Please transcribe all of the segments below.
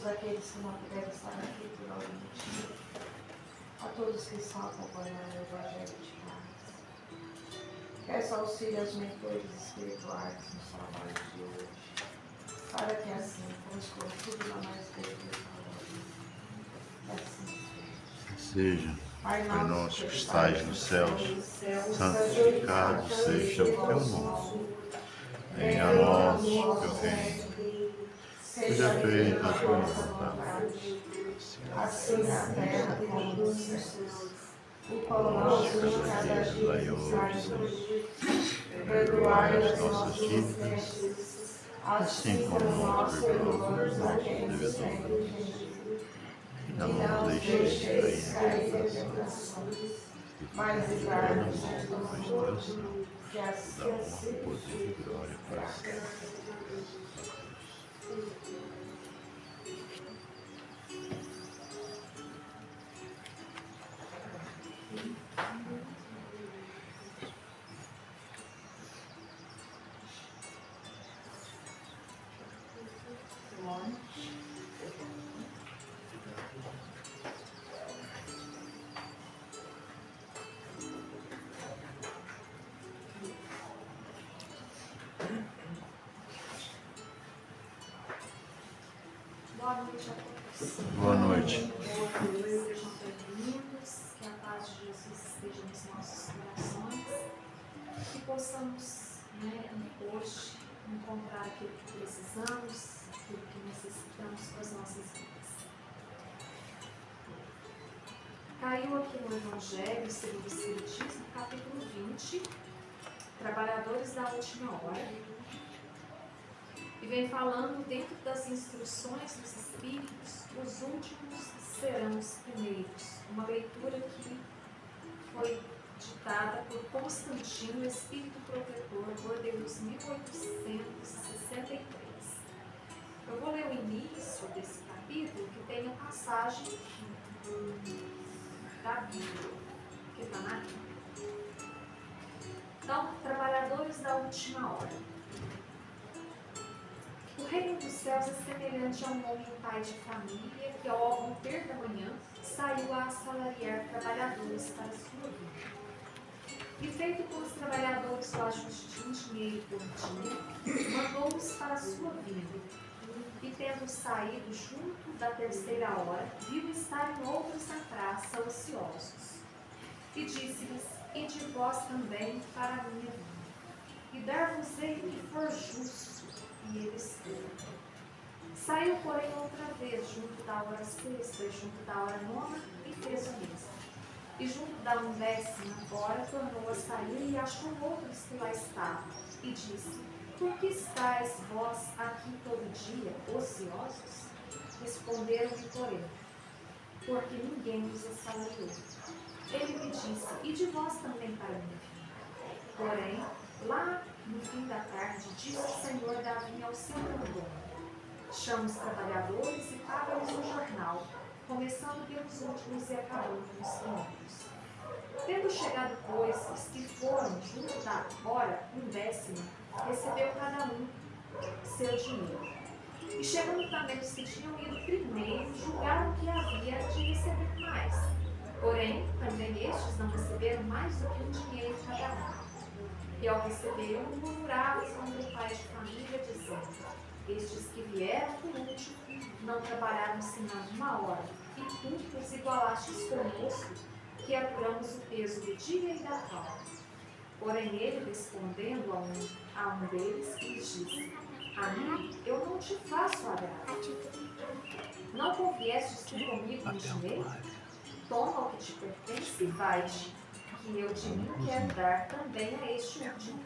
aqueles que não puderam estar aqui por algum motivo, a todos que estão acompanhando o Evangelho de Casa. Peço auxílio aos mentores espirituais nos trabalhos de hoje, para que assim, como escolha tudo na mais perfeita glória, assim seja. Pai nosso que estais nos céus, santificado seja o teu nome. Venha a nós o teu reino. Seja feita a tua vontade, assim na terra como nos céus. O pão nosso de cada dia nos dai hoje. Perdoai as nossas dívidas, assim como nós perdoamos a quem nos tem ofendido. E não nos deixeis cair em tentação, mas livrai-nos do mal. Que assim seja. Poder e glória para sempre. Boa noite a todos. Boa noite. Sejam bem-vindos, que a paz de Jesus esteja nos nossos corações, que possamos, hoje encontrar aquilo que precisamos, aquilo que necessitamos para as nossas vidas. Caiu aqui no Evangelho segundo o Espiritismo, capítulo 20, Trabalhadores da Última Hora. E vem falando dentro das instruções dos Espíritos, os últimos serão os primeiros. Uma leitura que foi ditada por Constantino, Espírito Protetor, Bordeaux, 1863. Eu vou ler o início desse capítulo, que tem a passagem da Bíblia, que está na Bíblia. Então, trabalhadores da última hora. O reino dos céus é semelhante a um homem pai de família que, ao romper da manhã, saiu a assalariar trabalhadores para sua vida. E feito com os trabalhadores o ajuste de um dinheiro por dia, mandou-os para a sua vinda. E tendo saído junto da terceira hora, viu estarem outros na praça ociosos. E disse-lhes: ide vós também para a minha vinda, e dar-vos-ei o que for justo. E eles foram. Saiu, porém, outra vez, junto da hora sexta e junto da hora nona, e fez o mesmo. E junto da 11ª hora, tornou a sair e achou outros que lá estavam. E disse: por que estáis vós aqui todo dia, ociosos? Responderam-lhe, porém: porque ninguém vos assalariou. Ele me disse: ide vós também para a minha vinda. Porém, lá no fim da tarde, disse o Senhor da vinha ao seu mordomo: chama os trabalhadores e paga-lhes o jornal, começando pelos últimos e acabando com os primeiros. Tendo chegado, pois, os que foram junto da hora 11ª, recebeu cada um seu dinheiro. E chegando também os que tinham ido primeiro, julgaram que havia de receber mais. Porém, também estes não receberam mais do que um dinheiro cada um. E ao receberam, murmuravam contra o pai de família, dizendo: estes que vieram por último não trabalharam senão 1 hora, e tu os igualastes conosco, que apuramos o peso do dia e da falta. Porém ele, respondendo a um deles, lhes disse: a mim eu não te faço agrado. Não conviestes tu comigo no dinheiro? Toma o que te pertence e vai-te, que eu de mim quero dar também a este último,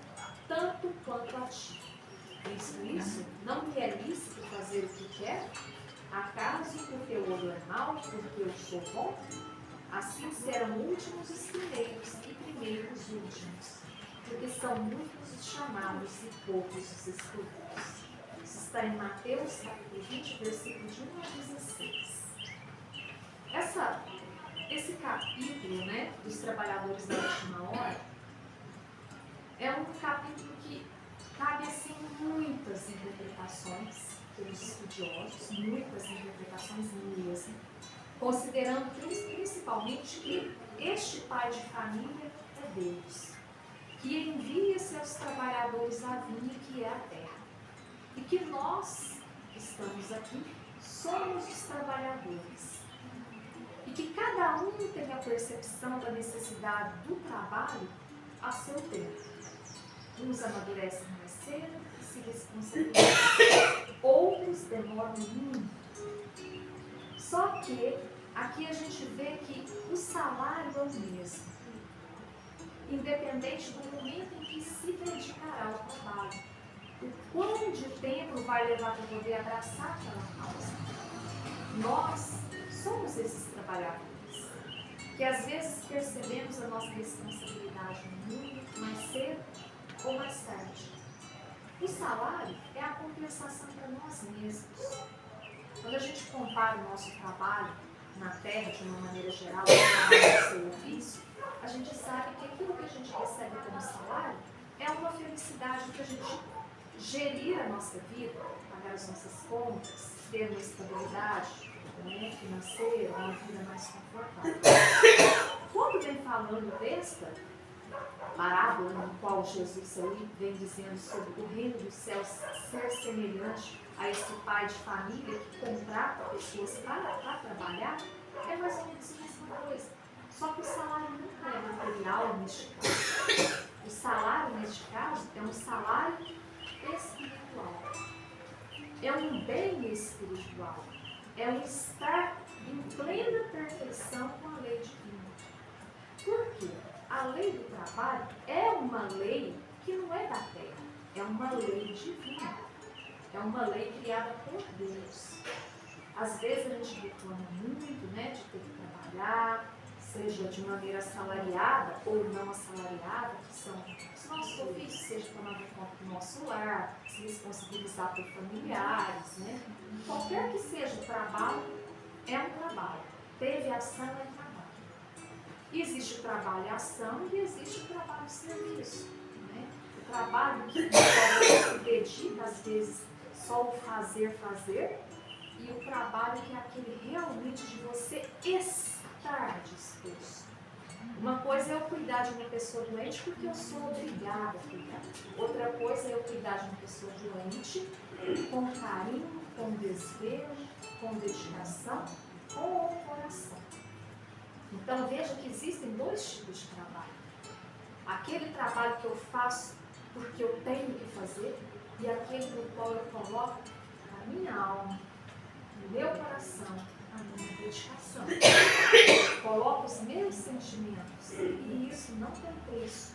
tanto quanto a ti. Visto isso, não me é lícito fazer o que quero? Acaso o teu olho é mau, porque eu sou bom? Assim serão últimos os primeiros e primeiros os últimos, porque são muitos os chamados e poucos os escolhidos. Isso está em Mateus capítulo 20, versículos de 1 a 16. Esse capítulo, dos trabalhadores da última hora, é um capítulo que cabe assim muitas interpretações pelos estudiosos, muitas interpretações obrigações mesmo, considerando principalmente que este pai de família é Deus, que envia seus trabalhadores à vinha que é a terra, e que nós que estamos aqui somos os trabalhadores, e que cada um tem a percepção da necessidade do trabalho a seu tempo. Uns amadurecem mais cedo e se responsabilizam, outros demoram muito. Só que aqui a gente vê que o salário é o mesmo, independente do momento em que se dedicará ao trabalho. O quão de tempo vai levar para poder abraçar aquela causa. Nós somos esses trabalhadores, que às vezes percebemos a nossa responsabilidade muito mais cedo ou mais tarde. O salário é a compensação para nós mesmos. Quando a gente compara o nosso trabalho na terra, de uma maneira geral, com o seu ofício, a gente sabe que aquilo que a gente recebe como salário é uma felicidade para a gente gerir a nossa vida, pagar as nossas contas, ter uma estabilidade financeira, uma vida mais confortável. Quando vem falando desta parábola no qual Jesus vem dizendo sobre o reino dos céus ser semelhante a esse pai de família que contrata pessoas para trabalhar, é mais ou menos a mesma coisa. Só que o salário não é material neste caso. O salário neste caso é um salário espiritual. É um bem espiritual. É um estar em plena perfeição com a lei divina. Por quê? A lei do trabalho é uma lei que não é da terra, é uma lei divina, é uma lei criada por Deus. Às vezes a gente reclama muito, de ter que trabalhar, seja de maneira assalariada ou não assalariada, que são os nossos ofícios, seja tomando conta do nosso lar, se responsabilizar por familiares, Qualquer que seja o trabalho, é um trabalho. Teve ação, é trabalho. Existe o trabalho e ação e existe o trabalho e serviço. O trabalho que você se dedica, às vezes, só o fazer, e o trabalho que é aquele realmente de você estar disposto. Uma coisa é eu cuidar de uma pessoa doente porque eu sou obrigada a cuidar. Outra coisa é eu cuidar de uma pessoa doente com carinho, com desvelo, com dedicação, com o coração. Então veja que existem dois tipos de trabalho. Aquele trabalho que eu faço porque eu tenho que fazer e aquele no qual eu coloco a minha alma, o meu coração, a minha dedicação. Coloco os meus sentimentos e isso não tem preço.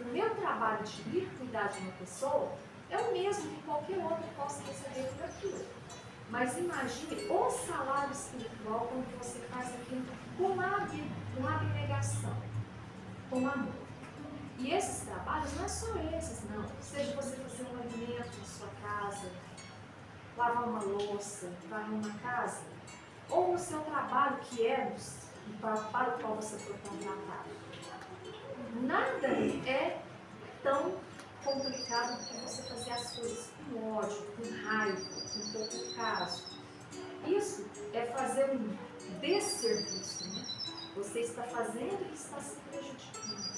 O meu trabalho de ir cuidar de uma pessoa é o mesmo que qualquer outro possa receber por aquilo. Mas imagine o salário espiritual quando você faz aquilo com abnegação, com amor. E esses trabalhos não é só esses, não. Seja você fazer um alimento na sua casa, lavar uma louça, varrer uma casa, ou no seu trabalho que é para o qual você foi contratado. Nada é tão complicado do que você fazer as coisas com ódio, com raiva, com pouco caso. Isso é fazer um desserviço, Você está fazendo e está se prejudicando.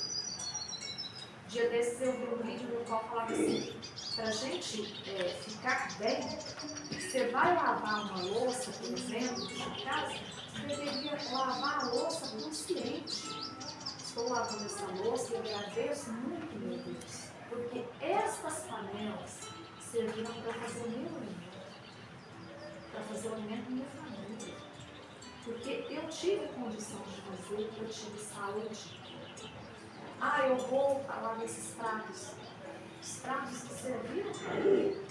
Dia desses eu vi um vídeo no qual falava assim, para a gente ficar bem, você vai lavar uma louça, por exemplo, na sua casa, você deveria lavar a louça consciente. Estou lavando essa louça e agradeço muito, meu Deus, porque estas panelas serviram para fazer o meu alimento, para fazer o alimento da minha família. Porque eu tive condição de fazer, eu tive saúde. Eu vou falar desses pratos. Os pratos que serviram para mim.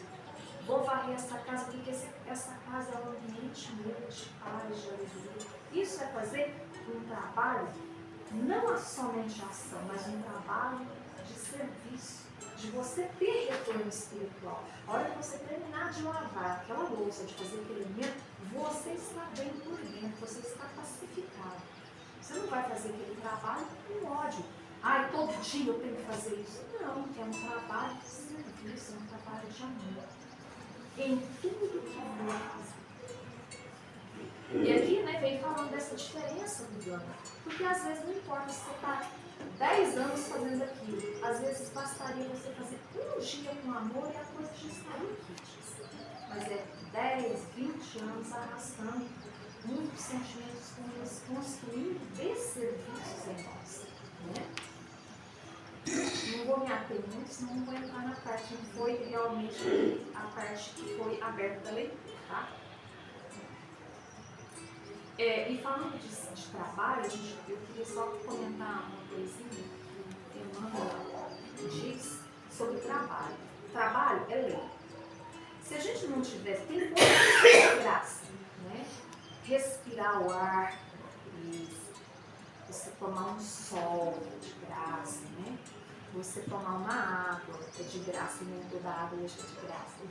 Vou varrer essa casa, porque essa casa é um ambiente meu de paz, de alegria. Isso é fazer um trabalho, não somente ação, mas um trabalho de serviço, de você ter retorno espiritual. A hora que você terminar de lavar aquela louça, de fazer aquele alimento, você está bem por dentro, você está pacificado. Você não vai fazer aquele trabalho com ódio. Todo dia eu tenho que fazer isso. Não, é um trabalho de serviço, é um trabalho de amor. Em tudo que eu vou fazer. E aqui, né, vem falando dessa diferença do drama. Porque às vezes não importa se você está 10 anos fazendo aquilo. Às vezes bastaria você fazer um dia com amor e a coisa já estaria quites. Mas é 10, 20 anos arrastando muitos sentimentos ruins, construindo desserviços em nós. Né? Não vou me ater muito, senão não vou entrar na parte que foi realmente a parte que foi aberta da leitura. Tá? E falando de trabalho, eu queria só comentar uma coisinha que o Emmanuel diz sobre trabalho. Trabalho é lei. Se a gente não tivesse, tem coisas de graça, né? Respirar o ar, você tomar um sol é de graça, né? Você tomar uma água é de graça, e nem toda água é de graça.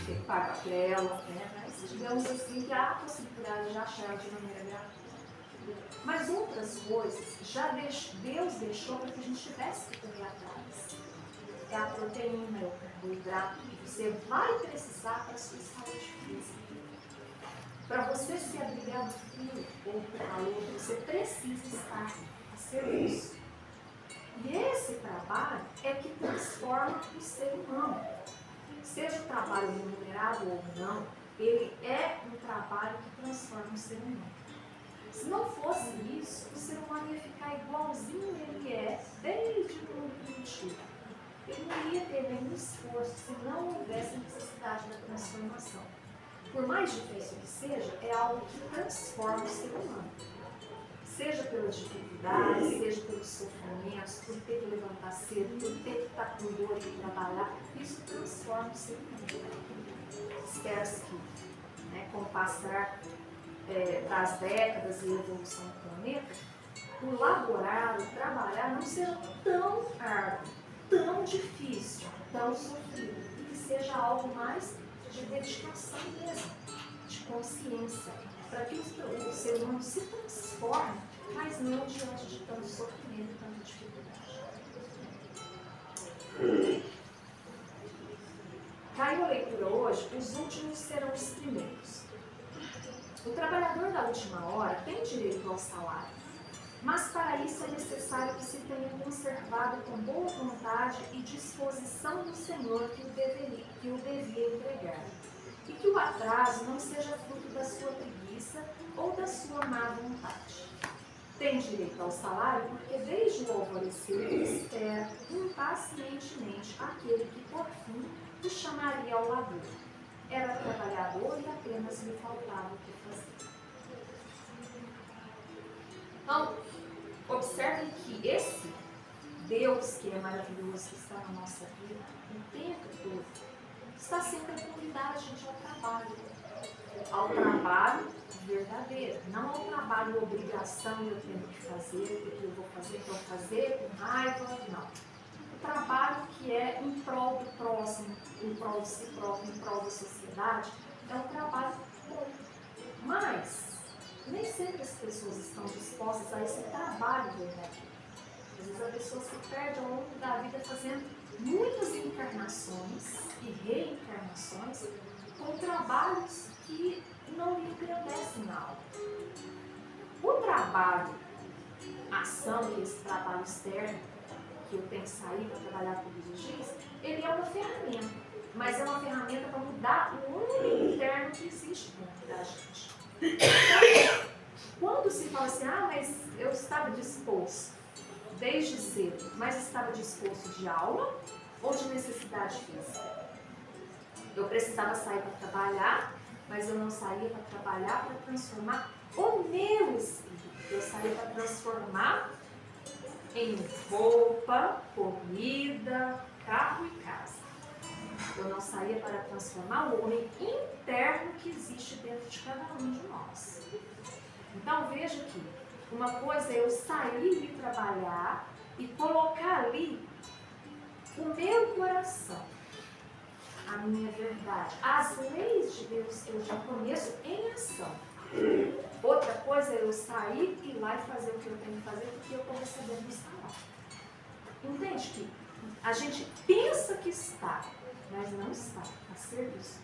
Tem que pagar por ela, né? Mas digamos assim que há a possibilidade de achar ela de maneira gratuita. Mas outras coisas Deus deixou para que a gente tivesse que correr atrás. É a proteína, é o carboidrato que você vai precisar para a sua saúde física. Para você se abrigar do frio ou do calor, você precisa estar a serviço. E esse trabalho é que transforma o ser humano. Seja o trabalho remunerado ou não, ele é um trabalho que transforma o ser humano. Se não fosse isso, o ser humano ia ficar igualzinho ele é desde o mundo primitivo. Ele não ia ter nenhum esforço se não houvesse necessidade da transformação. Por mais difícil que seja, é algo que transforma o ser humano. Seja pelas dificuldades, seja pelos sofrimentos, por ter que levantar cedo, por ter que estar com dor e trabalhar, isso transforma o ser humano. Espera-se que, né, com o passar das décadas e a evolução do planeta, o laborar, o trabalhar não seja tão árduo, tão difícil, tão sofrido, e que seja algo mais de dedicação mesmo, de consciência, para que o ser humano se transforme, mas não diante de tanto sofrimento e tanta dificuldade. Caiu a leitura hoje, os últimos serão os primeiros. O trabalhador da última hora tem direito ao salário, mas para isso é necessário que se tenha conservado com boa vontade e disposição do Senhor que o devia entregar, e que o atraso não seja fruto da sua preguiça ou da sua má vontade. Tem direito ao salário porque desde o alvorecer espera impacientemente aquele que por fim o chamaria ao labor. Era trabalhador e apenas lhe faltava o que fazer. Então, observem que esse Deus que é maravilhoso, que está na nossa vida, o tempo todo, está sempre a convidar a gente ao trabalho. Ao trabalho verdadeiro, não ao trabalho obrigação, eu tenho que fazer, porque eu vou fazer, então fazer com raiva, não. O trabalho que é em prol do próximo, em prol de si próprio, em prol da sociedade, é um trabalho bom. Mas nem sempre as pessoas estão dispostas a esse trabalho verdadeiro. Às vezes a pessoa se perde ao longo da vida fazendo muitas encarnações e reencarnações com trabalhos que não lhe engrandecem na alma. O trabalho, a ação, que é esse trabalho externo, que eu tenho que sair para trabalhar todos os dias, ele é uma ferramenta, mas é uma ferramenta para mudar o homem interno que existe dentro da gente. Então, quando se fala assim, mas eu estava disposto desde cedo, mas estava disposto de aula ou de necessidade física? Eu precisava sair para trabalhar, mas eu não saía para trabalhar para transformar o meu espírito. Eu saía para transformar em roupa, comida, carro e casa. Eu não saía para transformar o homem interno que existe dentro de cada um de nós. Então veja que uma coisa é eu sair e trabalhar e colocar ali o meu coração, a minha verdade. As leis de Deus eu já conheço em ação. Outra coisa é eu sair e ir lá e fazer o que eu tenho que fazer porque eu estou recebendo o salário. Entende que a gente pensa que está, mas não está a serviço.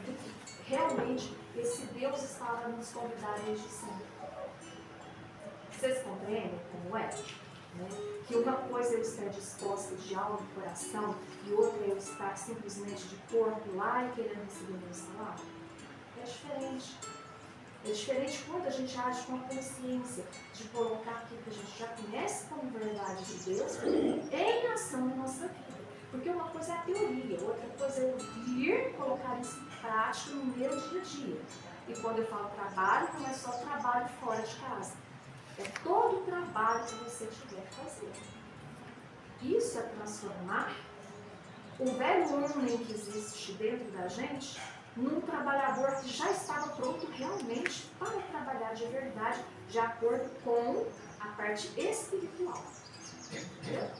do que realmente esse Deus estava a nos convidar desde sempre. Vocês compreendem como é? Né? Que uma coisa é eu estar disposta de alma e coração e outra é eu estar simplesmente de corpo lá e querendo receber meu salário. É diferente. É diferente quando a gente age com a consciência de colocar aquilo que a gente já conhece como verdade de Deus em ação na nossa vida. Porque uma coisa é a teoria, outra coisa é eu vir colocar isso em prática no meu dia a dia. E quando eu falo trabalho, não é só trabalho fora de casa. É todo o trabalho que você tiver que fazer. Isso é transformar o velho homem que existe dentro da gente num trabalhador que já estava pronto realmente para trabalhar de verdade, de acordo com a parte espiritual. Entendeu?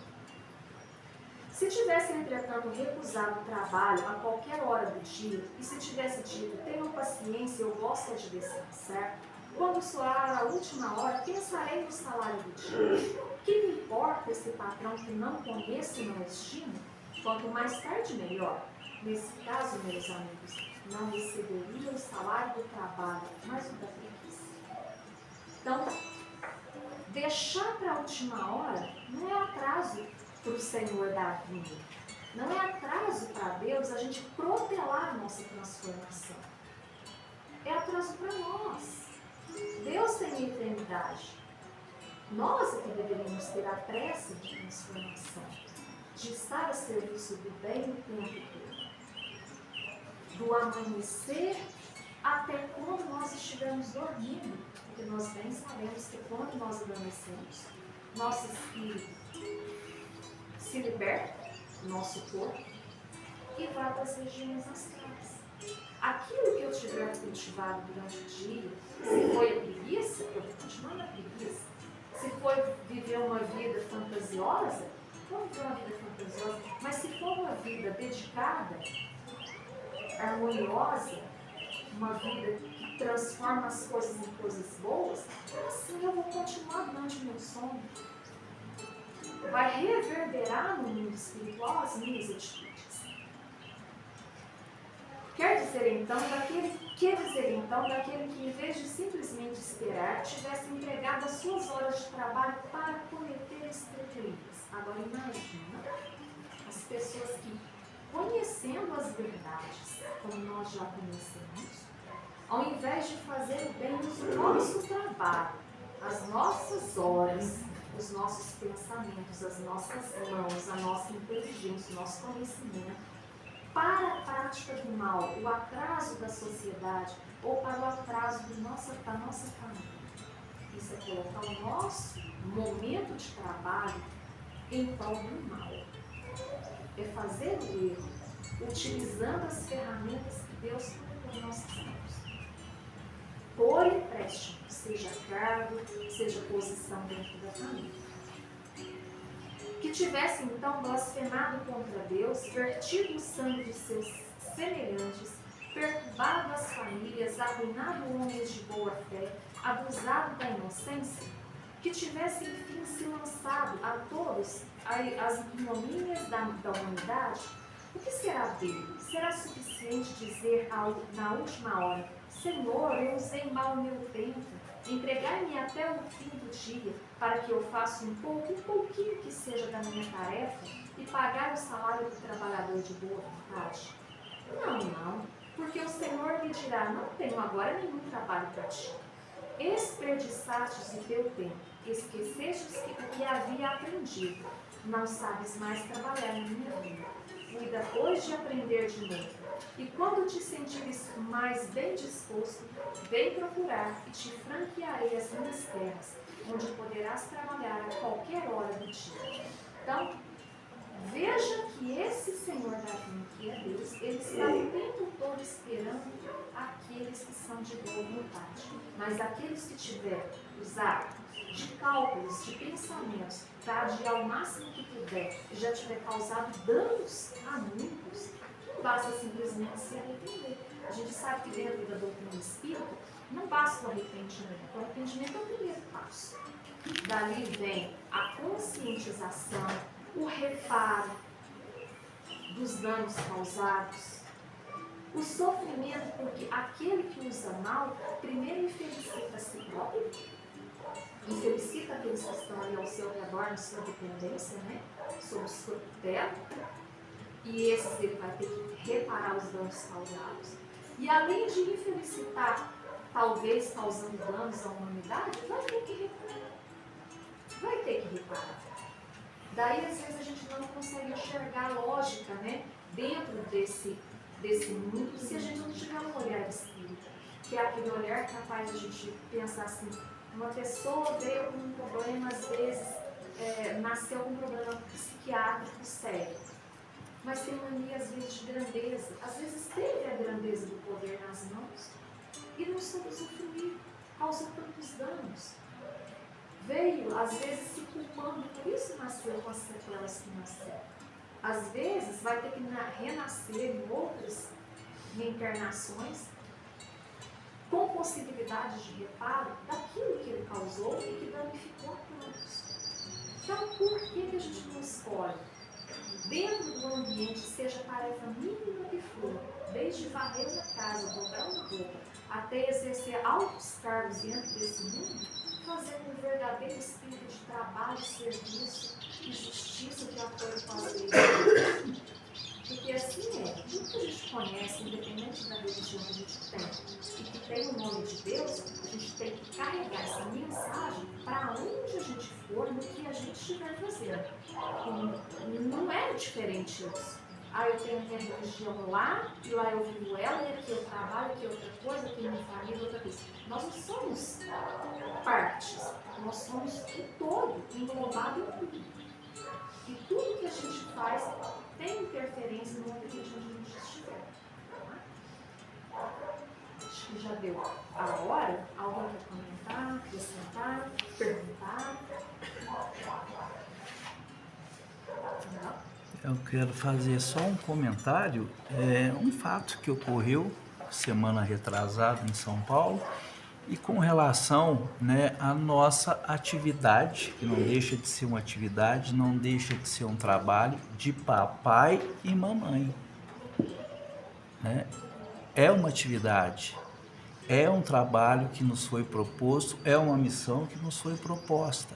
Se tivesse, entretanto, recusado o trabalho a qualquer hora do dia, e se tivesse dito, tenham paciência, eu gosto de descansar, quando soar a última hora, pensarei no salário do dia. Que me importa esse patrão que não conheço e não estimo? Quanto mais tarde, melhor. Nesse caso, meus amigos, não receberia o salário do trabalho, mas o da preguiça. Então, deixar para a última hora não é atraso para o Senhor da vida. Não é atraso para Deus a gente protelar a nossa transformação. É atraso para nós. Deus tem a eternidade. Nós é que deveríamos ter a pressa de transformação, de estar a serviço do bem o tempo todo. Do amanhecer até quando nós estivermos dormindo. Porque nós bem sabemos que quando nós adormecemos, nosso espírito se liberta, nosso corpo, e vai para as regiões astrais. Aquilo que eu tiver cultivado durante o dia, se foi a preguiça, eu vou continuar na preguiça. Se for viver uma vida fantasiosa, vamos viver uma vida fantasiosa. Mas se for uma vida dedicada, harmoniosa, uma vida que transforma as coisas em coisas boas, assim eu vou continuar durante o meu sono. Vai reverberar no mundo espiritual as minhas atitudes. Quer dizer então daquele que em vez de simplesmente esperar, tivesse entregado as suas horas de trabalho para cometer estreiturias. Agora imagina as pessoas que, conhecendo as verdades, como nós já conhecemos, ao invés de fazer o bem no nosso trabalho, as nossas horas, os nossos pensamentos, as nossas mãos, a nossa inteligência, o nosso conhecimento, para a prática do mal, o atraso da sociedade ou para o atraso da nossa família. Isso é colocar o nosso momento de trabalho em prol do mal. É fazer o erro, utilizando as ferramentas que Deus colocou em nossas mãos. Por empréstimo, seja cargo, seja posição dentro da família. Que tivesse então blasfemado contra Deus, vertido o sangue de seus semelhantes, perturbado as famílias, arruinado homens de boa fé, abusado da inocência, que tivesse enfim se lançado a todos as ignomínias da humanidade, o que será dele? Será suficiente dizer na última hora, Senhor, eu usei mal o meu tempo, entregai-me até o fim do dia, para que eu faça um pouquinho que seja da minha tarefa e pagar o salário do trabalhador de boa vontade? Não, porque o Senhor me dirá, não tenho agora nenhum trabalho para ti. Desperdiçastes o teu tempo, esquecestes o que havia aprendido, não sabes mais trabalhar na minha vida. Cuida, pois, de aprender de novo. E quando te sentires mais bem disposto, vem procurar e te franquearei as minhas terras, onde poderás trabalhar a qualquer hora do dia. Então, veja que esse Senhor da vida, que é Deus, ele está o tempo todo esperando aqueles que são de boa vontade. Mas aqueles que tiverem usado de cálculos, de pensamentos, para adiar o máximo que puder, e já tiver causado danos a muitos, basta simplesmente se arrepender. A gente sabe que dentro da doutrina espírita, não basta o arrependimento. O arrependimento é o primeiro passo. Dali vem a conscientização, o reparo dos danos causados, O sofrimento, porque aquele que usa mal, primeiro infelicita a si próprio, infelicita aqueles que estão ali ao seu redor, na sua dependência, né? Sob sua tutela. E esses ele vai ter que reparar os danos causados. E além de infelicitar, talvez causando danos à humanidade, vai ter que reparar. Vai ter que reparar. Daí, às vezes, a gente não consegue enxergar a lógica, né? Dentro desse mundo, se a gente não tiver um olhar espírita. Que é aquele olhar capaz de a gente pensar assim, uma pessoa veio com um problema, às vezes, nasceu com um problema psiquiátrico sério. Mas tem mania, às vezes, de grandeza. Às vezes teve a grandeza do poder nas mãos e não soube usufruir, causou tantos danos. Veio, às vezes, se culpando, por isso nasceu com as sequelas que nasceu. Às vezes, vai ter que renascer em outras reencarnações com possibilidade de reparo daquilo que ele causou e que danificou a todos. Então, por que a gente não escolhe? Dentro do ambiente, seja tarefa mínima que for, desde varrer uma casa, botar uma roupa, até exercer altos cargos dentro desse mundo, fazer com um verdadeiro espírito de trabalho, serviço e justiça de acordo com as leis de Deus. Porque assim é, tudo que a gente conhece, independente da religião que a gente tem, e que tem o nome de Deus, a gente tem que carregar essa mensagem para onde a gente for, no que a gente estiver fazendo. E não é diferente isso. Eu tenho minha religião lá, e lá eu vivo ela, e aqui eu trabalho, aqui outra coisa, aqui minha família, outra coisa. Nós não somos partes, nós somos o todo, englobado em tudo. E tudo que a gente faz tem interferência no ambiente onde a gente estiver. Acho que já deu a hora. Alguém quer comentar, acrescentar, perguntar? Não? Eu quero fazer só um comentário, um fato que ocorreu semana retrasada em São Paulo e com relação, né, à nossa atividade, que não deixa de ser uma atividade, não deixa de ser um trabalho de papai e mamãe, né? É uma atividade, é um trabalho que nos foi proposto, é uma missão que nos foi proposta.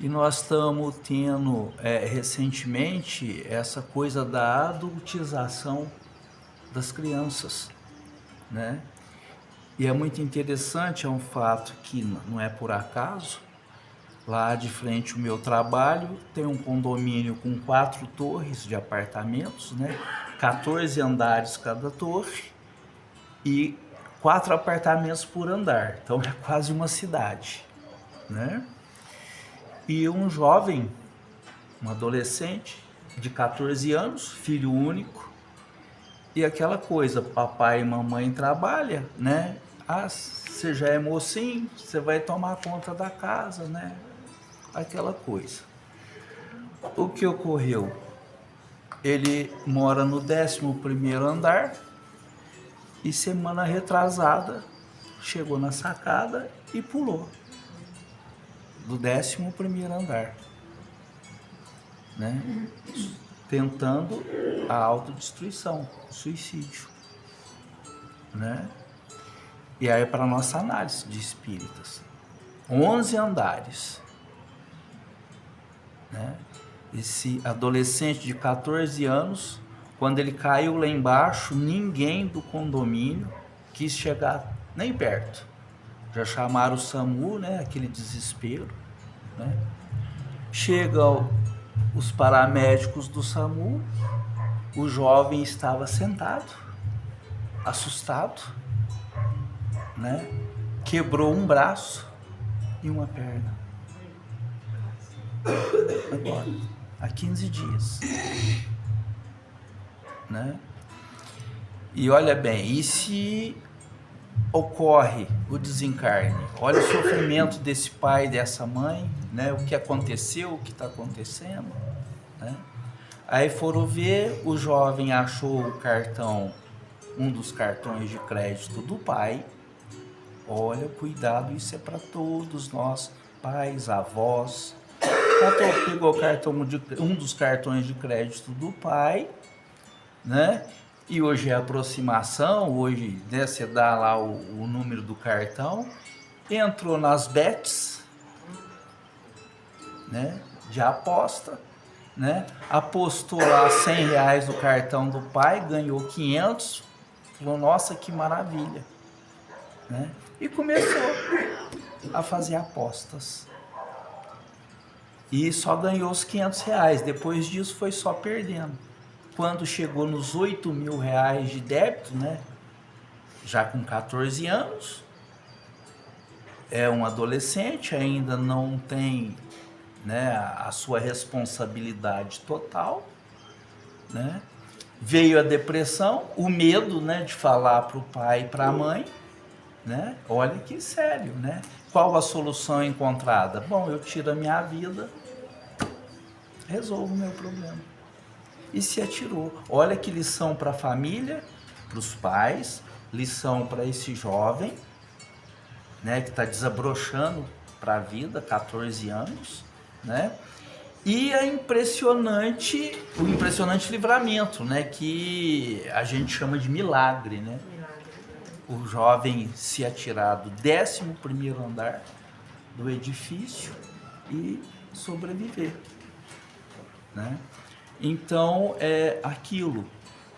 E nós estamos tendo recentemente essa coisa da adultização das crianças, né? E é muito interessante, é um fato que não é por acaso. Lá de frente o meu trabalho tem um condomínio com 4 torres de apartamentos, né? 14 andares cada torre e 4 apartamentos por andar. Então é quase uma cidade, né? E um jovem, um adolescente de 14 anos, filho único, e aquela coisa, papai e mamãe trabalham, né? Você já é mocinho, você vai tomar conta da casa, né? Aquela coisa. O que ocorreu? Ele mora no 11º andar e semana retrasada chegou na sacada e pulou do 11º andar, né? Tentando a autodestruição, o suicídio, né? E aí para nossa análise de espíritas, 11 andares, né? Esse adolescente de 14 anos, quando ele caiu lá embaixo, ninguém do condomínio quis chegar nem perto. Já chamaram o SAMU, né? Aquele desespero, né? Chegam os paramédicos do SAMU, o jovem estava sentado, assustado, né? Quebrou um braço e uma perna. Agora, há 15 dias, né? E olha bem, e se ocorre o desencarne? Olha o sofrimento desse pai e dessa mãe, né? O que aconteceu, o que está acontecendo, né? Aí foram ver, o jovem achou o cartão, um dos cartões de crédito do pai. Olha, cuidado, isso é para todos nós, pais, avós. Pegou o cartão um dos cartões de crédito do pai, né? E hoje é aproximação, hoje, né, você dá lá o número do cartão, entrou nas bets, né, de aposta, né, apostou lá R$ 100 no cartão do pai, ganhou 500, falou, nossa, que maravilha, né, e começou a fazer apostas. E só ganhou os R$ 500, depois disso foi só perdendo. Quando chegou nos R$ 8.000 de débito, né, já com 14 anos, é um adolescente, ainda não tem, né, a sua responsabilidade total, né? Veio a depressão, o medo, né, de falar para o pai e para a mãe, né? Olha que sério, né? Qual a solução encontrada? Bom, eu tiro a minha vida, resolvo o meu problema. E se atirou. Olha que lição para a família, para os pais, lição para esse jovem, né, que está desabrochando para a vida, 14 anos, né? E o impressionante livramento, né, que a gente chama de milagre, né? O jovem se atirar do 11º andar do edifício e sobreviver, né? Então, é aquilo,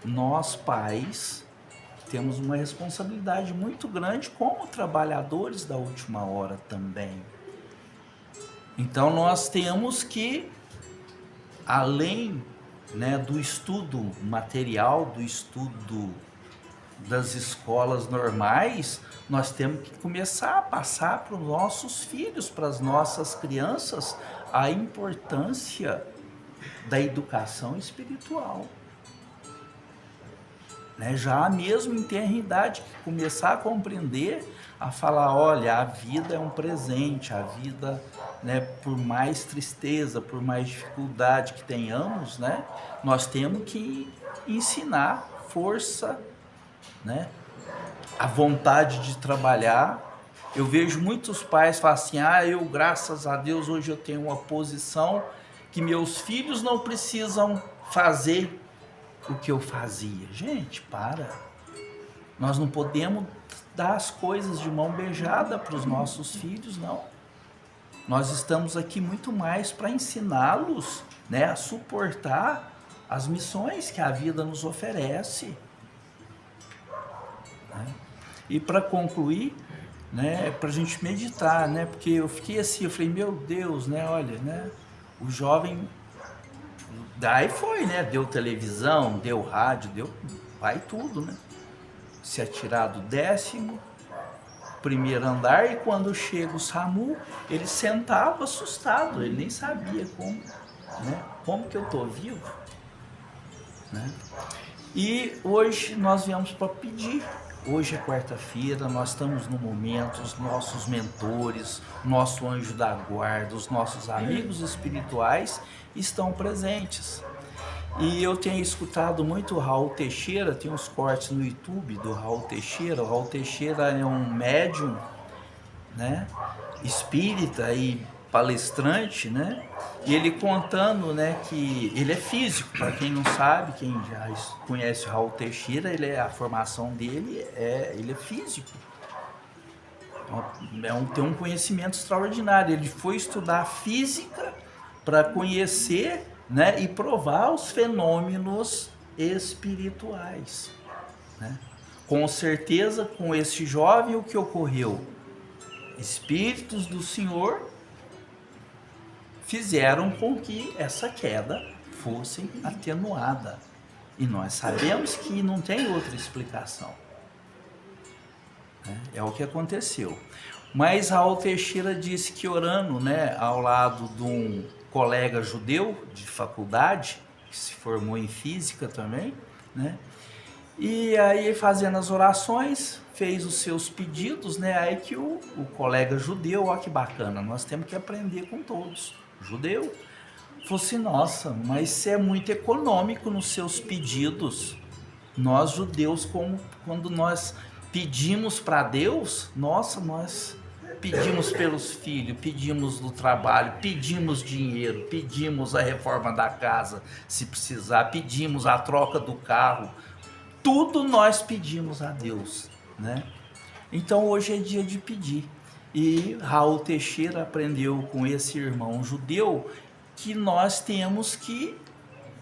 nós pais temos uma responsabilidade muito grande como trabalhadores da última hora também. Então, nós temos que, além, né, do estudo material, do estudo das escolas normais, nós temos que começar a passar para os nossos filhos, para as nossas crianças, a importância da educação espiritual. Né? Já mesmo em tenra idade, começar a compreender, a falar, olha, a vida é um presente, a vida, né, por mais tristeza, por mais dificuldade que tenhamos, né, nós temos que ensinar força, né, a vontade de trabalhar. Eu vejo muitos pais falar assim, eu, graças a Deus, hoje eu tenho uma posição que meus filhos não precisam fazer o que eu fazia. Gente, para. Nós não podemos dar as coisas de mão beijada para os nossos filhos, não. Nós estamos aqui muito mais para ensiná-los, né, a suportar as missões que a vida nos oferece. Né? E para concluir, né, para a gente meditar, né, porque eu fiquei assim, eu falei, meu Deus, né, olha, né, o jovem, daí foi, né, deu televisão, deu rádio, vai tudo, né, se atirar do 11º andar, e quando chega o SAMU, ele sentava assustado, ele nem sabia como, né, como que eu tô vivo, né, e hoje nós viemos para pedir. Hoje é quarta-feira, nós estamos no momento, os nossos mentores, nosso anjo da guarda, os nossos amigos espirituais estão presentes. E eu tenho escutado muito o Raul Teixeira, tem uns cortes no YouTube do Raul Teixeira. O Raul Teixeira é um médium, né, espírita e palestrante, né? E ele contando, né, que ele é físico. Para quem não sabe, quem já conhece o Raul Teixeira, a formação dele ele é físico. Tem um conhecimento extraordinário. Ele foi estudar física para conhecer, né, e provar os fenômenos espirituais, né? Com certeza, com esse jovem, o que ocorreu? Espíritos do Senhor fizeram com que essa queda fosse atenuada. E nós sabemos que não tem outra explicação. É o que aconteceu. Mas Raul Teixeira disse que orando, né, ao lado de um colega judeu de faculdade, que se formou em física também, né? E aí, fazendo as orações, fez os seus pedidos, né? Aí que o colega judeu, ó que bacana, nós temos que aprender com todos. Judeu, falou assim, nossa, mas você é muito econômico nos seus pedidos. Nós judeus, quando nós pedimos para Deus, nossa, nós pedimos pelos filhos, pedimos no trabalho, pedimos dinheiro, pedimos a reforma da casa, se precisar, pedimos a troca do carro. tudo nós pedimos a Deus, né? Então hoje é dia de pedir. E Raul Teixeira aprendeu com esse irmão judeu que nós temos que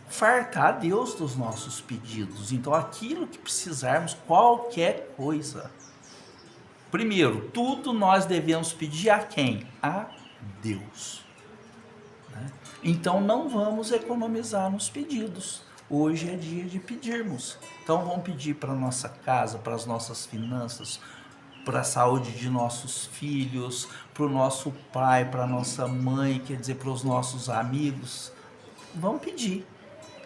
fartar Deus dos nossos pedidos. Então aquilo que precisarmos, qualquer coisa. Primeiro, tudo nós devemos pedir a quem? A Deus. Né? Então não vamos economizar nos pedidos. Hoje é dia de pedirmos. Então vamos pedir para a nossa casa, para as nossas finanças, para a saúde de nossos filhos, para o nosso pai, para a nossa mãe, quer dizer, para os nossos amigos. Vamos pedir.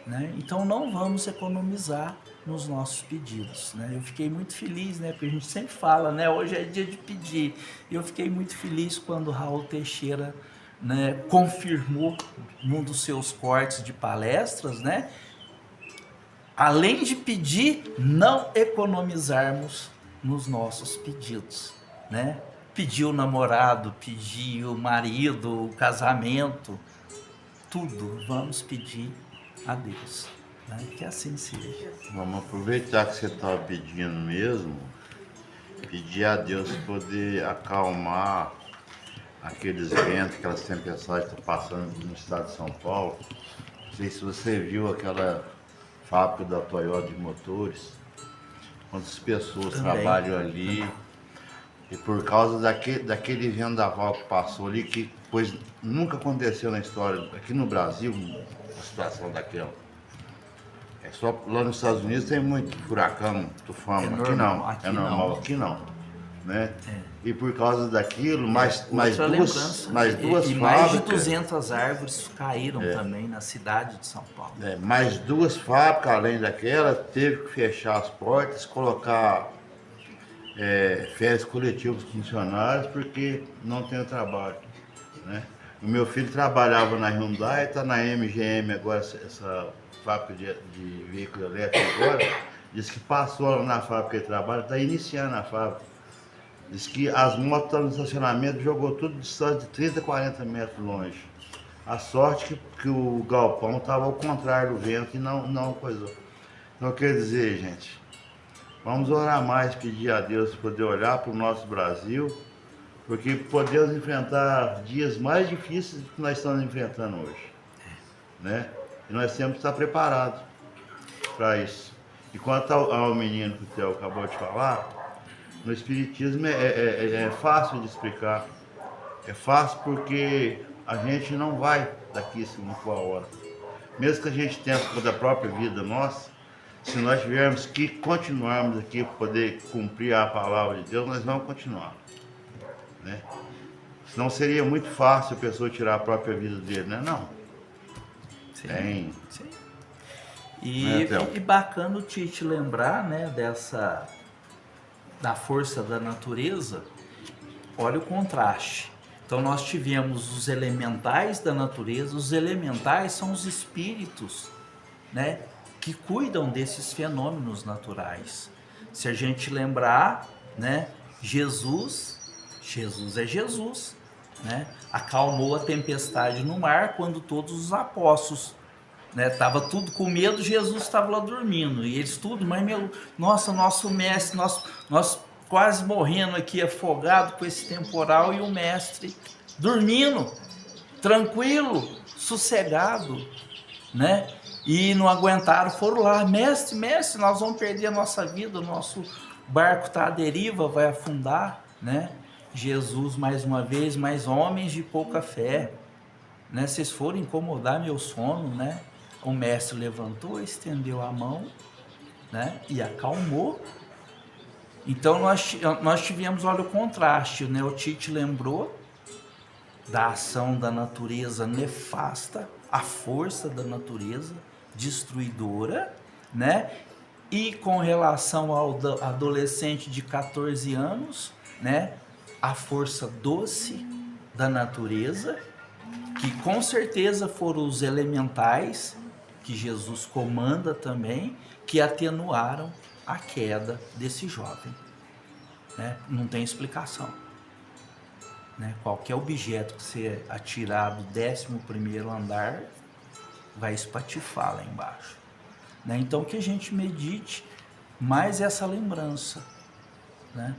Né? Então não vamos economizar nos nossos pedidos, né? Eu fiquei muito feliz, né? Porque a gente sempre fala, né? Hoje é dia de pedir. E eu fiquei muito feliz quando Raul Teixeira, né, confirmou num dos seus cortes de palestras, né? Além de pedir, não economizarmos nos nossos pedidos, né? Pedir o namorado, pedir o marido, o casamento, tudo vamos pedir a Deus, né? Que assim seja. Vamos aproveitar que você estava pedindo mesmo, pedir a Deus poder acalmar aqueles ventos, aquelas tempestades que estão passando no estado de São Paulo. Não sei se você viu aquela fábrica da Toyota de motores, quantas pessoas Também. trabalham ali, e por causa daquele vendaval que passou ali, que pois nunca aconteceu na história, aqui no Brasil, uma situação daquela. É só lá nos Estados Unidos tem muito furacão, tufão, É aqui normal, não, aqui é normal, não. aqui não, né? É. E por causa daquilo, mais Outra duas lembrança, mais duas e mais de fábricas, 200 árvores caíram também na cidade de São Paulo. mais duas fábricas além daquela, teve que fechar as portas, colocar férias coletivas para os funcionários, porque não tem trabalho, né? O meu filho trabalhava na Hyundai, está na MGM agora, essa fábrica de veículo elétrico agora, diz que passou lá na fábrica que ele trabalha, está iniciando a fábrica. Diz que as motos estão no estacionamento, jogou tudo distante de 30, 40 metros longe. A sorte que o galpão estava ao contrário do vento e não coisou. Então quer dizer, gente, vamos orar mais, pedir a Deus poder olhar para o nosso Brasil, porque podemos enfrentar dias mais difíceis do que nós estamos enfrentando hoje, né? E nós temos que estar preparados para isso. E quanto ao menino que o Theo acabou de falar, no Espiritismo é fácil de explicar. É fácil porque a gente não vai daqui 5 a hora. Mesmo que a gente tenha da própria vida nossa, se nós tivermos que continuarmos aqui para poder cumprir a palavra de Deus, nós vamos continuar, né? Senão seria muito fácil a pessoa tirar a própria vida dele, né? Não. Sim. Né, Theo? E bacana o Tite lembrar, né, da força da natureza. Olha o contraste. Então nós tivemos os elementais da natureza. Os elementais são os espíritos, né, que cuidam desses fenômenos naturais. Se a gente lembrar, né, Jesus é Jesus, né, acalmou a tempestade no mar quando todos os apóstolos, né, tava tudo com medo, Jesus estava lá dormindo, e eles tudo, mas nosso mestre, nós quase morrendo aqui, afogado com esse temporal, e o mestre dormindo, tranquilo, sossegado, né? E não aguentaram, foram lá, mestre, nós vamos perder a nossa vida, o nosso barco está à deriva, vai afundar, né? Jesus, mais uma vez, mais homens de pouca fé, né? Vocês foram incomodar meu sono, né? O mestre levantou, estendeu a mão, né? E acalmou. Então nós tivemos, olha o contraste, né? O Tite lembrou da ação da natureza nefasta, a força da natureza destruidora, né? E com relação ao adolescente de 14 anos, né? A força doce da natureza, que com certeza foram os elementais, que Jesus comanda também, que atenuaram a queda desse jovem, né? Não tem explicação, né? Qualquer objeto que você atirar do 11º andar vai espatifar lá embaixo, né? Então que a gente medite mais essa lembrança, né?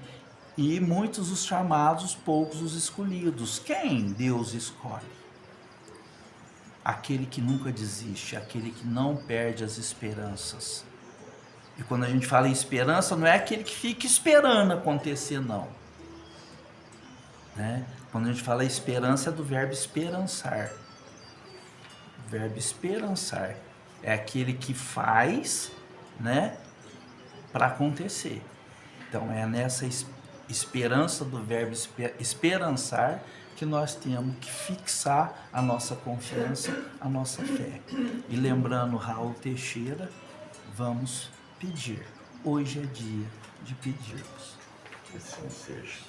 E muitos os chamados, poucos os escolhidos. Quem Deus escolhe? Aquele que nunca desiste, aquele que não perde as esperanças. E quando a gente fala em esperança, não é aquele que fica esperando acontecer, não. Né? Quando a gente fala esperança, é do verbo esperançar. O verbo esperançar é aquele que faz, né, para acontecer. Então é nessa esperança do verbo esperançar que nós temos que fixar a nossa confiança, a nossa fé. E lembrando Raul Teixeira, vamos pedir. Hoje é dia de pedirmos. Que assim seja.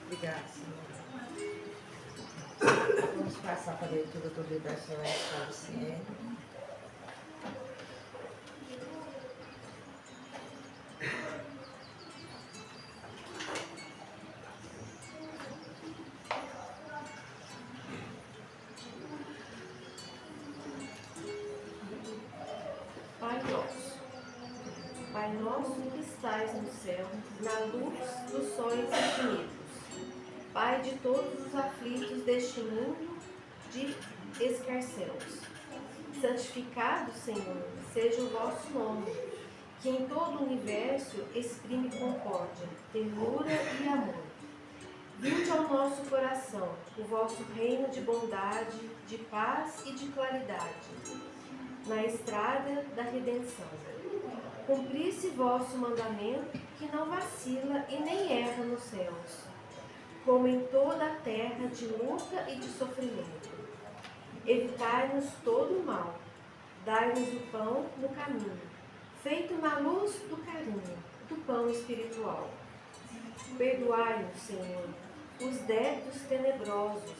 Obrigada, Senhor. Vamos passar para a leitura do livro da senhora Luciene. Pai nosso. Pai nosso que estais no céu, na luz dos sóis infinitos. Pai de todos os aflitos deste mundo de escarcéus. Santificado, Senhor, seja o vosso nome, que em todo o universo exprime concórdia, ternura e amor. Vinde ao nosso coração o vosso reino de bondade, de paz e de claridade, na estrada da redenção. Cumpri-se vosso mandamento, que não vacila e nem erra nos céus, como em toda a terra de luta e de sofrimento. Evitai-nos todo o mal, dai-nos o pão no caminho, feito na luz do carinho, do pão espiritual. Perdoai-nos, Senhor, os débitos tenebrosos,